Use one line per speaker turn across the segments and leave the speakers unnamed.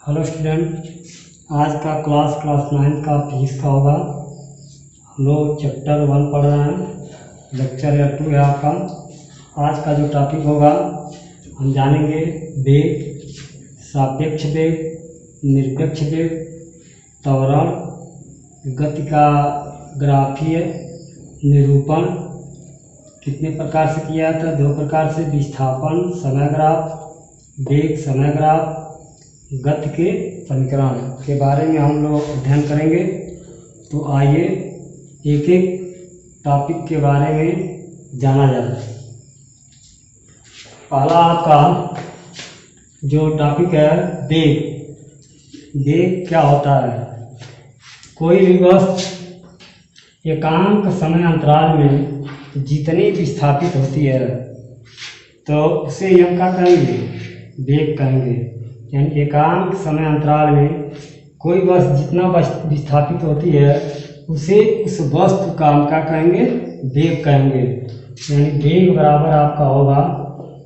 Hello student, आज का class 9 का फिजिक्स का होगा। हम लोग चैप्टर 1 पढ़ रहे हैं, लेक्चर 2 है आपका। आज का जो टॉपिक होगा हम जानेंगे वेग, सापेक्ष वेग, निरपेक्ष वेग, त्वरण, गति का ग्राफीय निरूपण कितने प्रकार से किया जाता है। 2 प्रकार से, विस्थापन समय ग्राफ, वेग समय ग्राफ, गति के समीकरण के बारे में हम लोग अध्ययन करेंगे। तो आइए एक एक टॉपिक के बारे में जाना जाए। पहला आपका जो टॉपिक है वेग। वेग क्या होता है? कोई भी वस्तु एकांक समय अंतराल में जितनी विस्थापित होती है तो उसे हम क्या कहेंगे? वेग कहेंगे। यानी एकांक समय अंतराल में कोई वस्तु जितना विस्थापित होती है उसे उस वस्तु का हम क्या कहेंगे? वेग कहेंगे। यानी वेग बराबर आपका होगा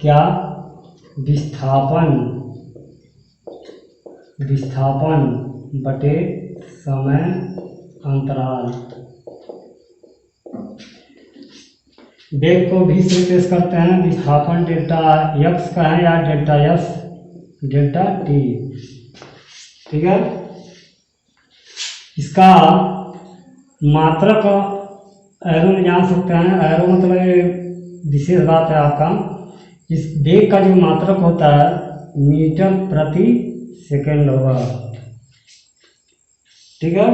क्या? विस्थापन बटे समय अंतराल। वेग को भी से पेश करते हैं। विस्थापन डेल्टा एक्स का है या डेल्टा एस, डेल्टा टी। ठीक है। इसका मात्रक एरो में जान सकते हैं। एरो मतलब विशेष बात है आपका। इस वेग का जो मात्रक होता है मीटर प्रति सेकंड होगा। ठीक है।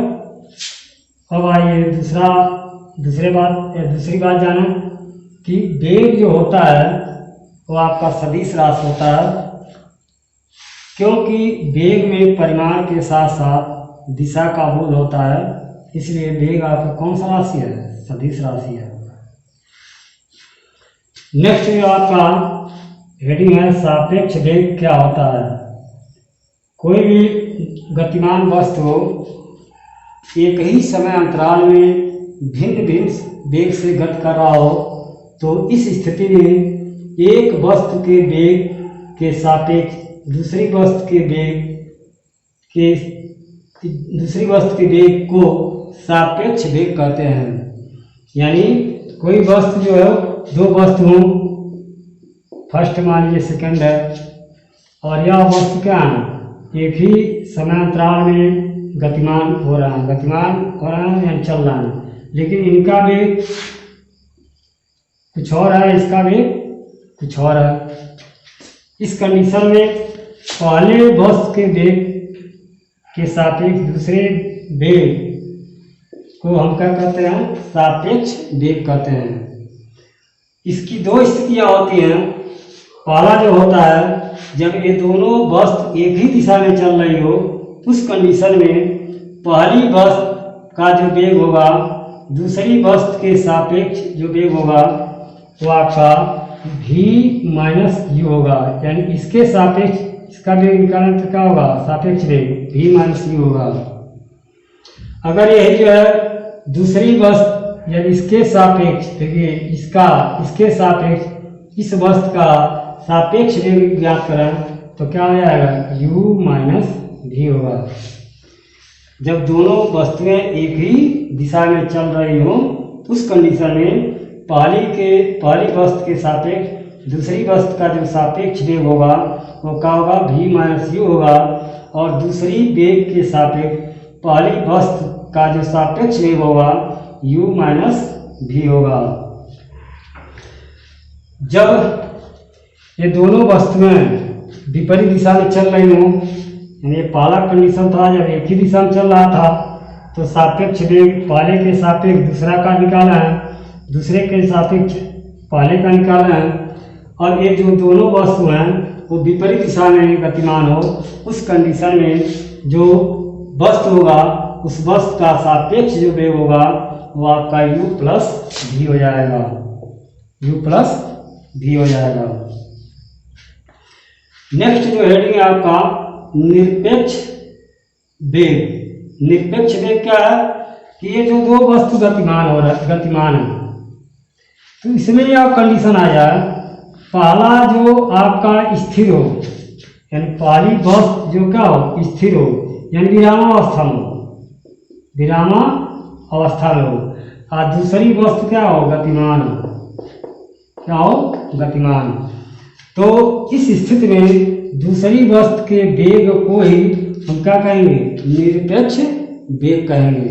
अब आइए दूसरी बात जाने कि वेग जो होता है वो आपका सदिश राशि होता है, क्योंकि वेग में परिमाण के साथ साथ दिशा का बोध होता है, इसलिए वेग आपका कौन सा राशि है? सदिश राशि है। नेक्स्ट जो आपका हेडिंग है सापेक्ष वेग क्या होता है? कोई भी गतिमान वस्तु एक ही समय अंतराल में भिन्न भिन्न वेग से गति कर रहा हो तो इस स्थिति में एक वस्तु के वेग के सापेक्ष दूसरी वस्तु के वेग को सापेक्ष वेग कहते हैं। यानी कोई वस्तु जो है, 2 वस्तु हों, फर्स्ट मान लीजिए सेकंड है, और यह वस्तु क्या है? एक ही समय अंतराल में गतिमान हो रहा है या चल रहा है, लेकिन इनका वेग कुछ और है, इसका वेग कुछ और है। इस कंडीशन में पहले वस्तु के वेग के सापेक्ष दूसरे वेग को हम क्या कहते हैं? सापेक्ष वेग कहते हैं। इसकी 2 स्थितियां होती हैं। पहला जो होता है जब ये दोनों वस्तु एक ही दिशा में चल रही हो, उस कंडीशन में पहली वस्तु का जो वेग होगा दूसरी वस्तु के सापेक्ष जो वेग होगा वो आपका v माइनस u होगा। यानी इसके सापेक्ष इसका वेग निकालना तो क्या होगा? सापेक्ष वेग v माइनस u होगा। अगर यही जो है दूसरी वस्तु यानी इसके सापेक्ष, देखिए इसके सापेक्ष इस वस्तु का सापेक्ष वेग ज्ञात करें तो क्या हो जाएगा? u माइनस v होगा। जब दोनों वस्तुएं एक ही दिशा में चल रही हो उस कंडीशन में पहली वस्तु के सापेक्ष दूसरी वस्तु का जो सापेक्ष वेग होगा वो क्या होगा? v माइनस u होगा। और दूसरी वेग के सापेक्ष पहली वस्तु का जो सापेक्ष वेग होगा u माइनस v होगा। जब ये दोनों वस्तुएं विपरीत दिशा में चल रही हों, यानी पहला कंडीशन था जब एक ही दिशा में चल रहा था तो सापेक्ष वेग पहले के सापेक्ष दूसरा का निकाला है, दूसरे के सापेक्ष पहले का निकालना है। और ये जो दोनों वस्तु हैं वो विपरीत दिशा में गतिमान हो, उस कंडीशन में जो वस्तु होगा उस वस्तु का सापेक्ष जो वेग होगा वो आपका u प्लस v हो जाएगा। u प्लस v हो जाएगा। नेक्स्ट जो हेडिंग है आपका निरपेक्ष वेग। निरपेक्ष वेग क्या है कि ये जो 2 वस्तु गतिमान है तो इसमें आप कंडीशन आ जाए, पहला जो आपका स्थिर हो यानी पहली वस्तु जो क्या हो, स्थिर हो, यानी विरामावस्था में हो, विरामावस्था में हो, और दूसरी वस्तु क्या हो, गतिमान हो, क्या हो, गतिमान। तो इस स्थिति में दूसरी वस्तु के वेग को ही हम क्या कहेंगे, निरपेक्ष वेग कहेंगे,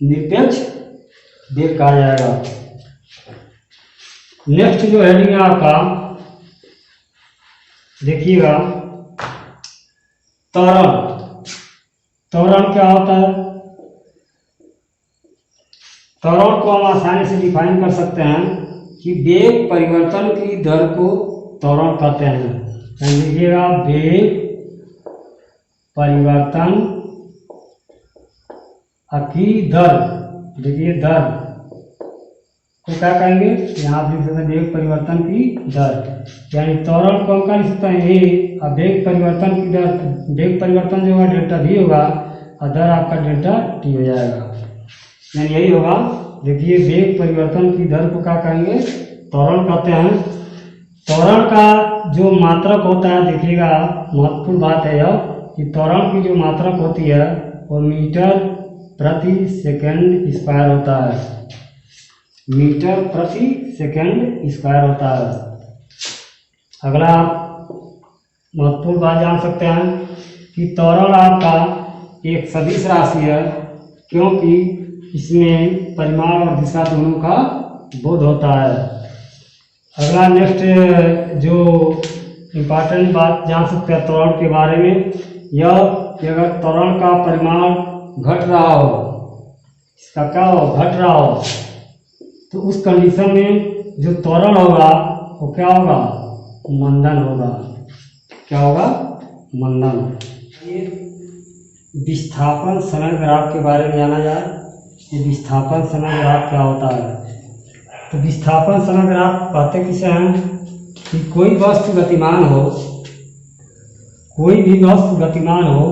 निरपेक्ष वेग कहा जाएगा। नेक्स्ट जो हेडिंग है आपका, देखिएगा, त्वरण। त्वरण क्या होता है? त्वरण को हम आसानी से डिफाइन कर सकते हैं कि वेग परिवर्तन की दर को त्वरण कहते हैं। देखिएगा, वेग परिवर्तन की दर, देखिए दर को क्या कहेंगे, यहाँ आप लिख सकते हैं वेग परिवर्तन की दर, यानी त्वरण को हम क्या लिख सकते हैं ए, और वेग परिवर्तन की दर, वेग परिवर्तन जो होगा डेल्टा वी होगा और दर आपका डेल्टा टी हो जाएगा, यानी यही होगा। देखिए, वेग परिवर्तन की दर को क्या कहेंगे, त्वरण कहते हैं। त्वरण का जो मात्रक होता है, देखिएगा महत्वपूर्ण बात है यह कि त्वरण की जो मात्रक होती है वो मीटर प्रति सेकंड स्क्वायर होता है, मीटर प्रति सेकंड स्क्वायर होता है। अगला आप महत्वपूर्ण बात जान सकते हैं कि त्वरण आपका एक सदिश राशि है, क्योंकि इसमें परिमाण और दिशा दोनों का बोध होता है। अगला नेक्स्ट जो इम्पॉर्टेंट बात जान सकते हैं त्वरण के बारे में, यह कि अगर त्वरण का परिमाण घट रहा हो, इसका क्या हो, घट रहा हो, तो उस कंडीशन में जो त्वरण होगा वो क्या होगा, मंदन होगा। क्या होगा, मंदन। ये विस्थापन समय ग्राफ के बारे में जाना जाए। ये विस्थापन समय ग्राफ क्या होता है? तो विस्थापन समय ग्राफ कहते किसे हैं कि कोई वस्तु गतिमान हो, कोई भी वस्तु गतिमान हो,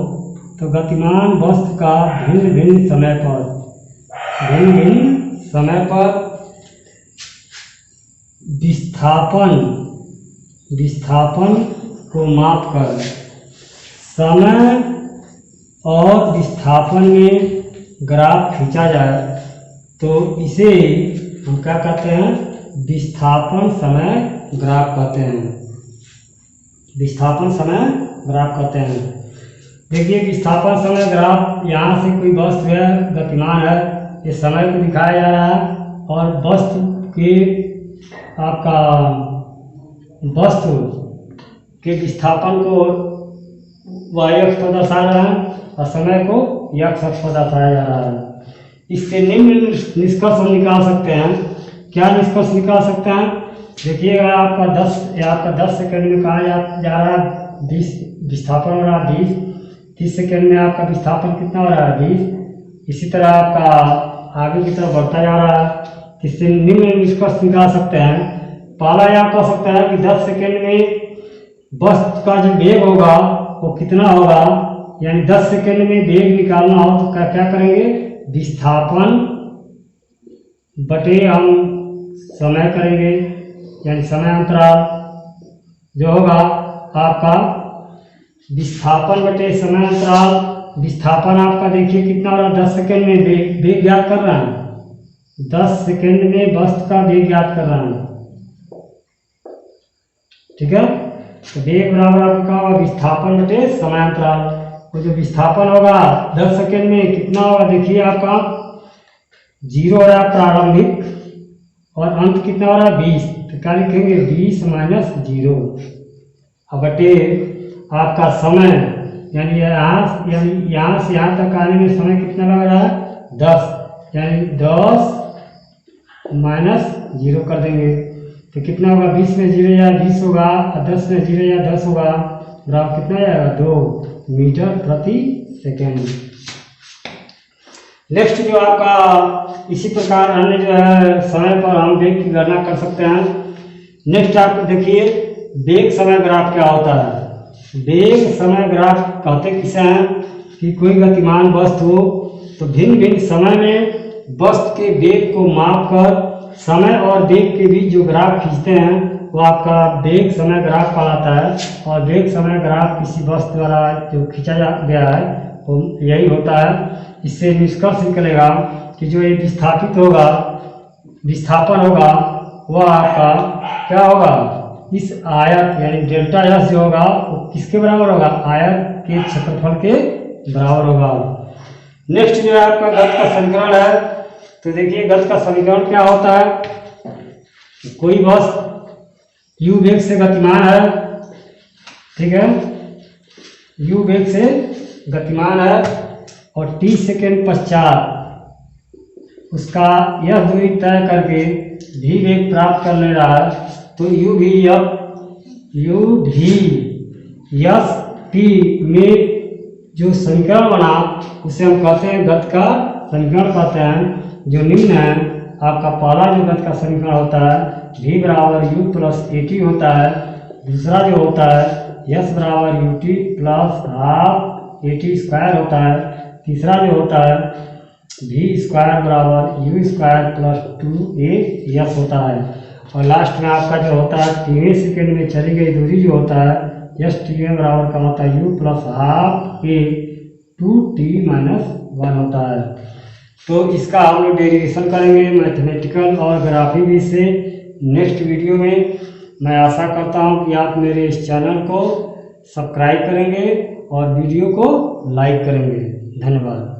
तो गतिमान वस्तु का भिन्न भिन्न समय पर, भिन्न भिन्न समय पर विस्थापन को माप कर समय और विस्थापन में ग्राफ खींचा जाए, तो इसे हम क्या कहते हैं, विस्थापन समय ग्राफ कहते हैं, विस्थापन समय ग्राफ कहते हैं। देखिए, विस्थापन समय ग्राफ, यहाँ से कोई वस्तु है, गतिमान है, ये समय को दिखाया जा रहा है, और वस्तु के आपका वस्तु के विस्थापन को वाई अक्ष पर दर्शा रहा है और समय को एक्स अक्ष पर दर्शाया जा रहा है। इससे निम्न निष्कर्ष हम निकाल सकते हैं। क्या निष्कर्ष निकाल सकते हैं? देखिएगा, आपका 10 सेकंड में कहा जा रहा है 20 विस्थापन हो रहा है 20, 30 सेकंड में आपका विस्थापन कितना हो रहा है 20। इसी तरह आपका आगे की तरफ बढ़ता जा रहा है। इससे निम्न निष्कर्ष निकाल सकते हैं। पहला यह कह सकता है कि 10 सेकंड में वस्तु का जो वेग होगा वो कितना होगा, यानी 10 सेकंड में वेग निकालना हो तो क्या करेंगे, विस्थापन बटे हम समय करेंगे, यानी समय अंतराल जो होगा आपका विस्थापन बटे समय अंतराल। विस्थापन आपका देखिए कितना हो रहा है, 10 सेकंड में वेग ज्ञात कर रहा है, 10 सेकंड में वस्तु का वेग ज्ञात कर रहा है, ठीक है। तो वेग बराबर आपका क्या होगा, विस्थापन बटे समय अंतराल। तो जो विस्थापन होगा 10 सेकंड में कितना होगा, देखिए आपका 0 हो रहा है प्रारंभिक और अंत कितना हो रहा है 20, तो क्या लिखेंगे 20 माइनस 0 अब बटे आपका समय, यानी यहाँ से यहाँ तक आने में समय कितना लग रहा है 10, यानी 10 माइनस 0 कर देंगे तो कितना होगा, 20 में 0 या 20 होगा और 10 में 0 या 10 होगा, ग्राफ कितना जाएगा 2 मीटर प्रति सेकेंड। नेक्स्ट जो आपका इसी प्रकार अन्य जो है समय पर हम वेग की गणना कर सकते हैं। नेक्स्ट आप देखिए वेग समय ग्राफ क्या होता है। वेग समय ग्राफ कहते किसे हैं कि कोई गतिमान वस्तु हो तो भिन्न भिन्न समय में वस्तु के वेग को माप कर समय और वेग के बीच जो ग्राफ खींचते हैं वो आपका वेग समय ग्राफ कहलाता है। और वेग समय ग्राफ किसी वस्तु द्वारा जो खींचा गया है वो यही होता है। इससे निष्कर्ष निकलेगा कि जो ये विस्थापित होगा, विस्थापन होगा, वह आपका क्या होगा, इस आयत यानी डेल्टा एस जो होगा वो किसके बराबर होगा, आयत के क्षेत्रफल के बराबर होगा। नेक्स्ट जो है आपका गति का समीकरण है। तो देखिए गति का समीकरण क्या होता है। कोई वस्तु u वेग से गतिमान है, ठीक है, u वेग से गतिमान है और t सेकेंड पश्चात उसका यह दूरी तय करके v वेग प्राप्त कर ले रहा है, तो u भी यस t में जो समीकरण बना उसे हम कहते हैं गति का समीकरण कहते हैं। जो निम्न है आपका पहला जो गति का समीकरण होता है v बराबर u प्लस ए टी होता है। दूसरा जो होता है s बराबर U T plus half A T square होता है। तीसरा जो होता है v स्क्वायर बराबर यू स्क्वायर प्लस 2a होता है। और लास्ट में आपका जो होता है टीवें सेकेंड में चली गई दूरी जो होता है यस टीवें बराबर का होता है u प्लस हाफ ए 2t-1 होता है। तो इसका हम लोग डेरिवेशन करेंगे मैथमेटिकल और ग्राफिक से नेक्स्ट वीडियो में। मैं आशा करता हूँ कि आप मेरे इस चैनल को सब्सक्राइब करेंगे और वीडियो को लाइक करेंगे। धन्यवाद।